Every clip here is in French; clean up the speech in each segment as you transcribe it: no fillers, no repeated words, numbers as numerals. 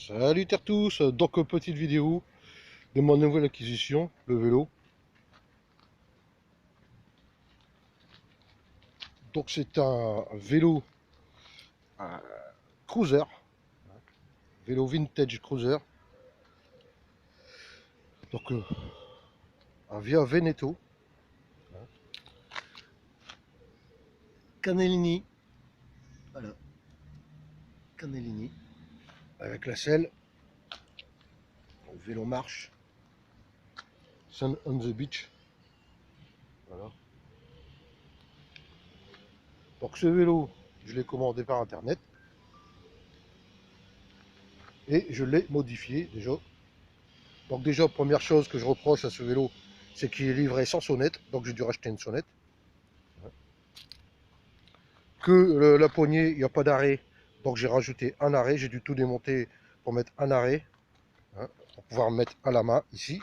Salut à tous, donc petite vidéo de ma nouvelle acquisition, le vélo. Donc c'est un vélo cruiser, vélo vintage cruiser. Donc un Via Veneto, Canellini, voilà, Canellini, avec la selle, vélo marche, Sun on the beach, voilà. Donc ce vélo, je l'ai commandé par internet et je l'ai modifié déjà. Donc déjà, première chose que je reproche à ce vélo, c'est qu'il est livré sans sonnette, donc j'ai dû racheter une sonnette. Que la poignée, il n'y a pas d'arrêt, donc j'ai rajouté un arrêt, j'ai dû tout démonter pour mettre un arrêt, hein, pour pouvoir mettre à la main ici,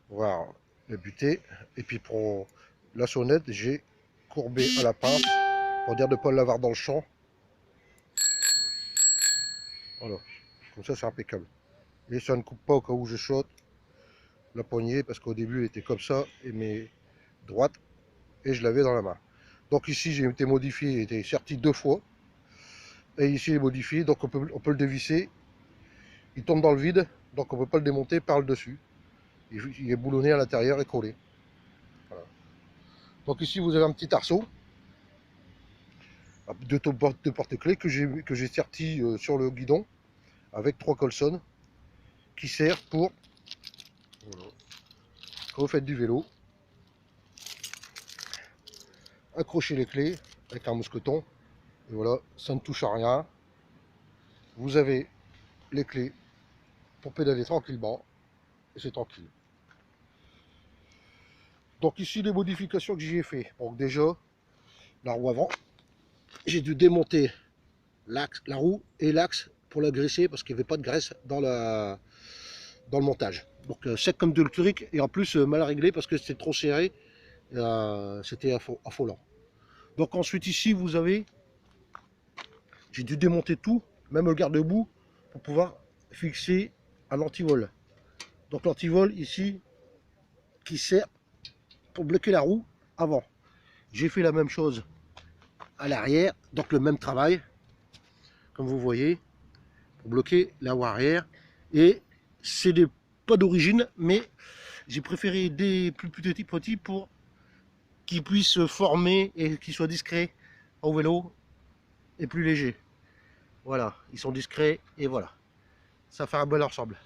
voir le buter, et puis pour la sonnette, j'ai courbé à la pince, pour dire de ne pas l'avoir dans le champ, voilà, comme ça c'est impeccable. Et ça ne coupe pas au cas où je saute la poignée, parce qu'au début elle était comme ça, et mes droites, et je l'avais dans la main. Donc ici j'ai été modifié, il était serti 2 fois, et ici il est modifié, donc on peut le dévisser. Il tombe dans le vide, donc on ne peut pas le démonter par le dessus. Il est boulonné à l'intérieur et collé. Voilà. Donc ici vous avez un petit arceau de porte-clés que j'ai serti sur le guidon avec 3 colsonnes qui servent pour, voilà, quand vous faites du vélo, accrocher les clés avec un mousqueton. Et voilà, ça ne touche à rien. Vous avez les clés pour pédaler tranquillement et c'est tranquille. Donc ici les modifications que j'y ai fait. Donc déjà, la roue avant, j'ai dû démonter la roue et l'axe pour la graisser parce qu'il n'y avait pas de graisse dans le montage. Donc sec comme de l'ulturique et en plus mal réglé parce que c'était trop serré, c'était affolant. Donc ensuite ici vous avez, j'ai dû démonter tout, même le garde-boue pour pouvoir fixer un antivol. Donc l'antivol ici qui sert pour bloquer la roue avant. J'ai fait la même chose à l'arrière, donc le même travail, comme vous voyez, pour bloquer la roue arrière. Et c'est pas d'origine, mais j'ai préféré des plus petits pour qu'ils puissent se former et qu'ils soient discrets au vélo et plus légers. Voilà, ils sont discrets et voilà, ça fait un bel ensemble.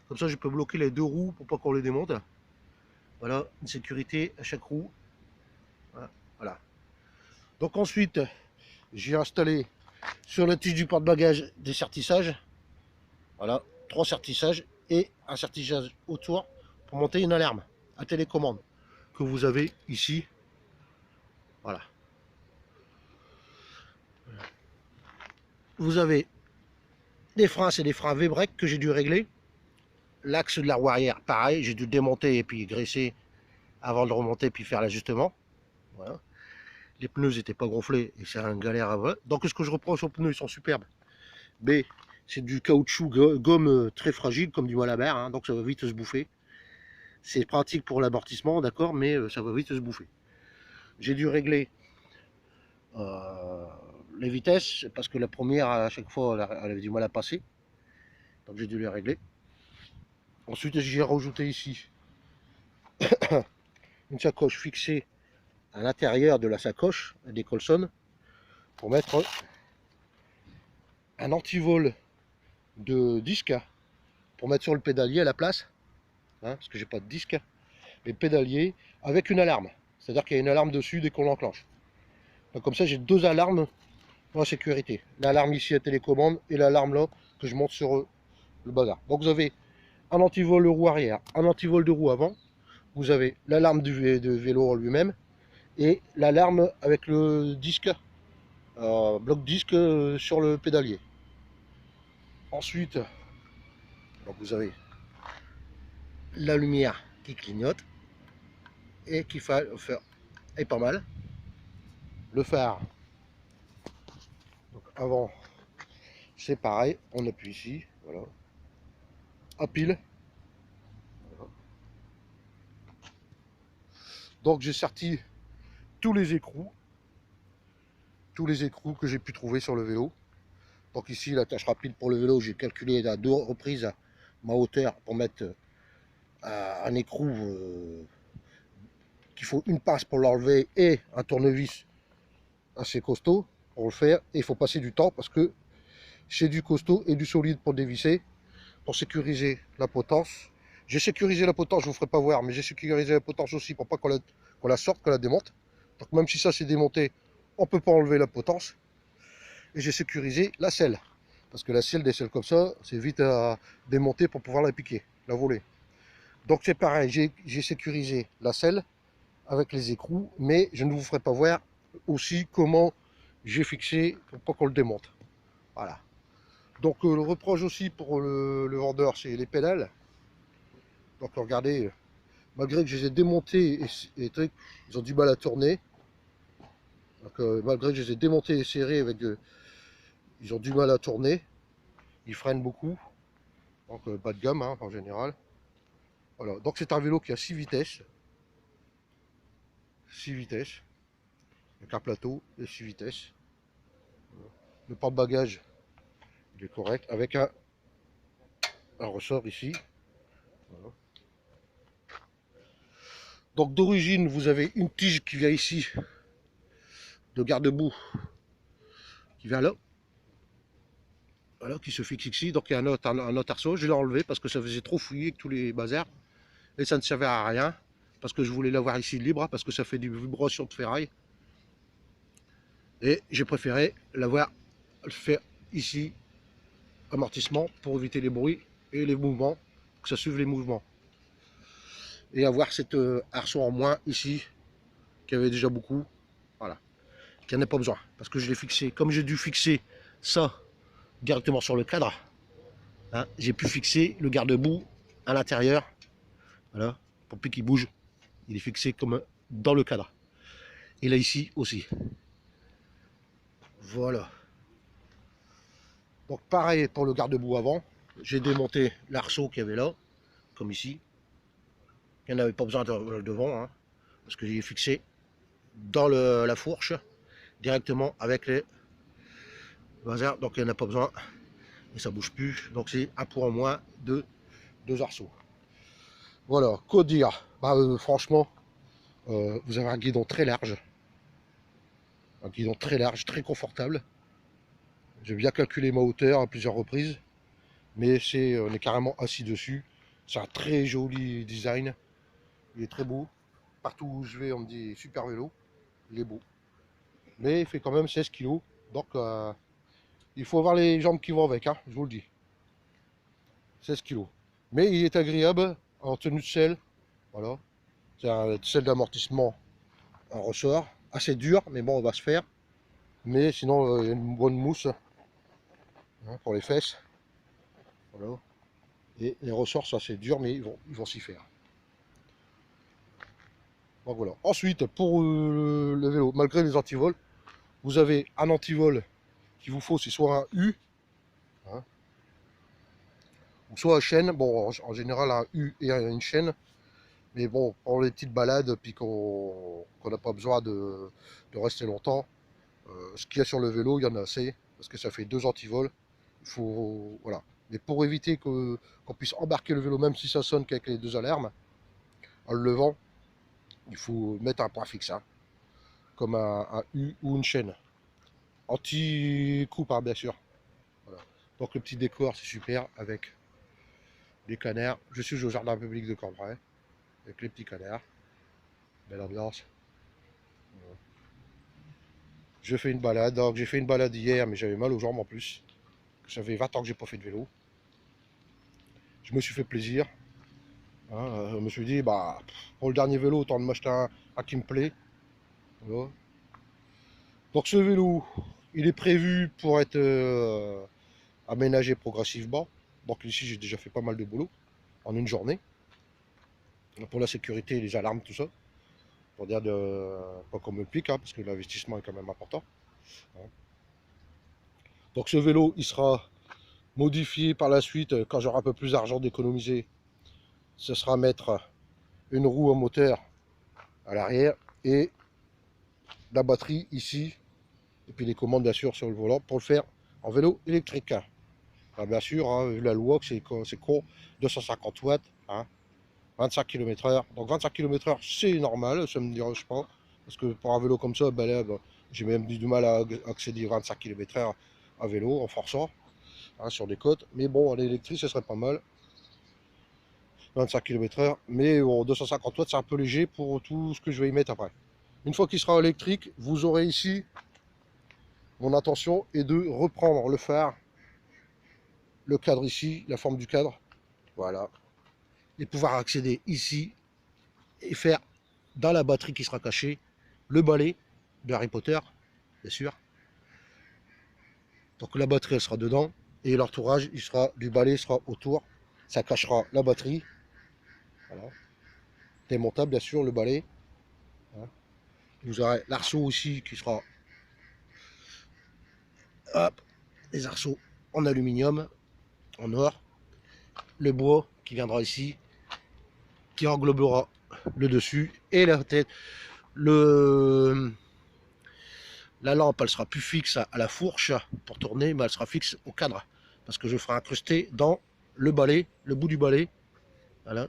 Comme ça, je peux bloquer les deux roues pour pas qu'on les démonte. Voilà, une sécurité à chaque roue. Voilà. Donc ensuite, j'ai installé sur la tige du porte-bagages des sertissages. Voilà, 3 sertissages et un sertissage autour pour monter une alarme à télécommande que vous avez ici. Voilà. Vous avez des freins, c'est des freins V-brake que j'ai dû régler. L'axe de la roue arrière, pareil, j'ai dû démonter et puis graisser avant de remonter puis faire l'ajustement. Voilà. Les pneus n'étaient pas gonflés et c'est un galère à voler. Donc ce que je reproche aux pneus, ils sont superbes. B, c'est du caoutchouc gomme très fragile comme du Malabar, hein, donc ça va vite se bouffer. C'est pratique pour l'amortissement, d'accord, mais ça va vite se bouffer. J'ai dû régler les vitesses parce que la première à chaque fois elle avait du mal à passer, donc j'ai dû les régler. Ensuite j'ai rajouté ici une sacoche fixée à l'intérieur de la sacoche des colsonnes pour mettre un antivol de disque pour mettre sur le pédalier à la place, hein, parce que j'ai pas de disque, mais pédalier avec une alarme, c'est à dire qu'il y a une alarme dessus dès qu'on l'enclenche. Donc comme ça j'ai 2 alarmes pour la sécurité, l'alarme ici à télécommande et l'alarme là que je monte sur le bazar. Donc vous avez un antivol de roue arrière, un antivol de roue avant, vous avez l'alarme du vélo en lui-même et l'alarme avec le disque, bloc disque sur le pédalier. Ensuite, donc vous avez la lumière qui clignote et qui est pas mal. Le phare, donc avant c'est pareil, on appuie ici, voilà, à pile. Voilà. Donc j'ai sorti tous les écrous, que j'ai pu trouver sur le vélo. Donc ici, l'attache rapide pour le vélo, j'ai calculé à 2 reprises ma hauteur pour mettre un écrou qu'il faut une pince pour l'enlever et un tournevis assez costaud pour le faire. Et il faut passer du temps parce que c'est du costaud et du solide pour dévisser, pour sécuriser la potence. J'ai sécurisé la potence, je ne vous ferai pas voir, mais j'ai sécurisé la potence aussi pour pas qu'on la sorte, qu'on la démonte. Donc même si ça c'est démonté, on ne peut pas enlever la potence. Et j'ai sécurisé la selle. Parce que la selle, des selles comme ça, c'est vite à démonter pour pouvoir la piquer, la voler. Donc c'est pareil, j'ai sécurisé la selle avec les écrous, mais je ne vous ferai pas voir aussi comment j'ai fixé pour pas qu'on le démonte. Voilà. Donc le reproche aussi pour le vendeur, c'est les pédales. Donc regardez, malgré que je les ai démontées et trucs, ils ont du mal à tourner. Donc malgré que je les ai démontées et serrées avec ils ont du mal à tourner. Ils freinent beaucoup. Donc bas de gamme hein, en général. Voilà. Donc c'est un vélo qui a 6 vitesses. 6 vitesses. Avec un plateau et 6 vitesses. Le porte-bagages, il est correct. Avec un ressort ici. Voilà. Donc d'origine, vous avez une tige qui vient ici, de garde-boue, qui vient là. Voilà, qui se fixe ici. Donc il y a un autre arceau. Je l'ai enlevé parce que ça faisait trop fouiller avec tous les bazars. Et ça ne servait à rien. Parce que je voulais l'avoir ici libre, parce que ça fait des vibrations de ferraille. Et j'ai préféré l'avoir fait ici, amortissement, pour éviter les bruits et les mouvements, que ça suive les mouvements. Et avoir cet arceau en moins ici, qui avait déjà beaucoup, voilà, qui n'en a pas besoin. Parce que je l'ai fixé, comme j'ai dû fixer ça directement sur le cadre, hein, j'ai pu fixer le garde-boue à l'intérieur, voilà, pour plus qu'il bouge. Il est fixé comme dans le cadre. Et là ici aussi. Voilà. Donc pareil pour le garde-boue avant. J'ai démonté l'arceau qu'il y avait là, comme ici. Il n'y en avait pas besoin devant, hein, parce que j'ai fixé dans la fourche, directement avec les bazars. Donc il n'y en a pas besoin. Et ça bouge plus. Donc c'est un pour en moins de 2 arceaux. Voilà, quoi dire bah, franchement, vous avez un guidon très large. Un guidon très large, très confortable. J'ai bien calculé ma hauteur à plusieurs reprises. Mais on est carrément assis dessus. C'est un très joli design. Il est très beau. Partout où je vais, on me dit super vélo. Il est beau. Mais il fait quand même 16 kg. Donc il faut avoir les jambes qui vont avec, hein, je vous le dis. 16 kg. Mais il est agréable en tenue de selle. Voilà. C'est un selle d'amortissement en ressort. Assez dur, mais bon, on va se faire. Mais sinon, il y a une bonne mousse hein, pour les fesses. Voilà. Et les ressorts, ça c'est dur, mais ils vont s'y faire. Donc voilà. Ensuite, pour le vélo, malgré les antivols, vous avez un antivol qu'il vous faut, c'est soit un U, hein, ou soit un chaîne. Bon, en général, un U et une chaîne. Mais bon, pour les petites balades, puis qu'on n'a pas besoin de rester longtemps, ce qu'il y a sur le vélo, il y en a assez, parce que ça fait 2 antivols. Il faut, voilà. Mais pour éviter qu'on puisse embarquer le vélo, même si ça sonne qu'avec les 2 alarmes, en le levant, il faut mettre un point fixe, hein, comme un U ou une chaîne. Anti-coupe, hein, bien sûr. Voilà. Donc le petit décor, c'est super, avec les canards. Je suis au jardin public de Cambrai, avec les petits canards. Belle ambiance. Voilà. Je fais une balade. Donc j'ai fait une balade hier, mais j'avais mal aux jambes en plus. Ça fait 20 ans que j'ai pas fait de vélo. Je me suis fait plaisir. Hein, je me suis dit, bah, pour le dernier vélo, autant de m'acheter un qui me plaît. Voilà. Donc ce vélo, il est prévu pour être aménagé progressivement. Donc ici, j'ai déjà fait pas mal de boulot en une journée. Pour la sécurité, les alarmes, tout ça. Pour dire pas qu'on me pique, hein, parce que l'investissement est quand même important. Hein. Donc ce vélo, il sera modifié par la suite quand j'aurai un peu plus d'argent d'économiser. Ce sera mettre une roue à moteur à l'arrière et la batterie ici. Et puis les commandes bien sûr sur le volant pour le faire en vélo électrique. Ah, bien sûr, hein, vu la loi, c'est con, 250 watts, hein, 25 km/h. Donc 25 km/h, c'est normal, ça me dérange pas. Parce que pour un vélo comme ça, ben là, ben, j'ai même du mal à accéder à 25 km/h à vélo en forçant, hein, sur des côtes. Mais bon, à l'électrique, ce serait pas mal. 25 km/h. Mais bon, 250 watts, c'est un peu léger pour tout ce que je vais y mettre après. Une fois qu'il sera électrique, vous aurez ici, mon intention est de reprendre le phare, le cadre ici, la forme du cadre. Voilà. Et pouvoir accéder ici et faire dans la batterie qui sera cachée le balai de Harry Potter, bien sûr. Donc la batterie elle sera dedans et l'entourage il sera du balai sera autour. Ça cachera la batterie. Voilà. Démontable bien sûr le balai. Vous aurez l'arceau aussi qui sera, hop, les arceaux en aluminium, en or. Le bois qui viendra ici, qui englobera le dessus et la tête. La lampe, elle sera plus fixe à la fourche pour tourner, mais elle sera fixe au cadre. Parce que je ferai incruster dans le balai, le bout du balai. Voilà.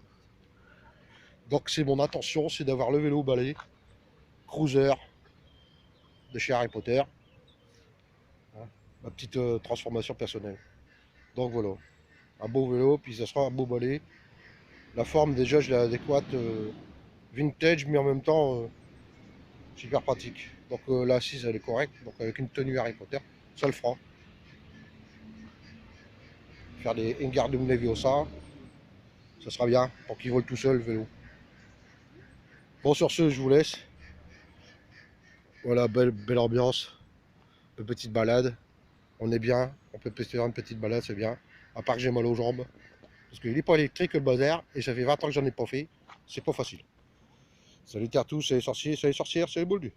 Donc c'est mon intention, c'est d'avoir le vélo balai, cruiser de chez Harry Potter. Hein, ma petite transformation personnelle. Donc voilà, un beau vélo, puis ça sera un beau balai. La forme déjà je l'ai adéquate, vintage, mais en même temps super pratique. Donc l'assise elle est correcte, donc avec une tenue Harry Potter, ça le fera. Faire des Wingardium Leviosa, ça sera bien pour qu'il vole tout seul le vélo. Bon sur ce je vous laisse. Voilà, belle ambiance, une petite balade. On est bien, on peut faire une petite balade, c'est bien. À part que j'ai mal aux jambes. Parce qu'il n'est pas électrique le bazar, et ça fait 20 ans que j'en ai pas fait. C'est pas facile. Salut à tous, c'est les sorciers, c'est les sorcières, c'est les boules.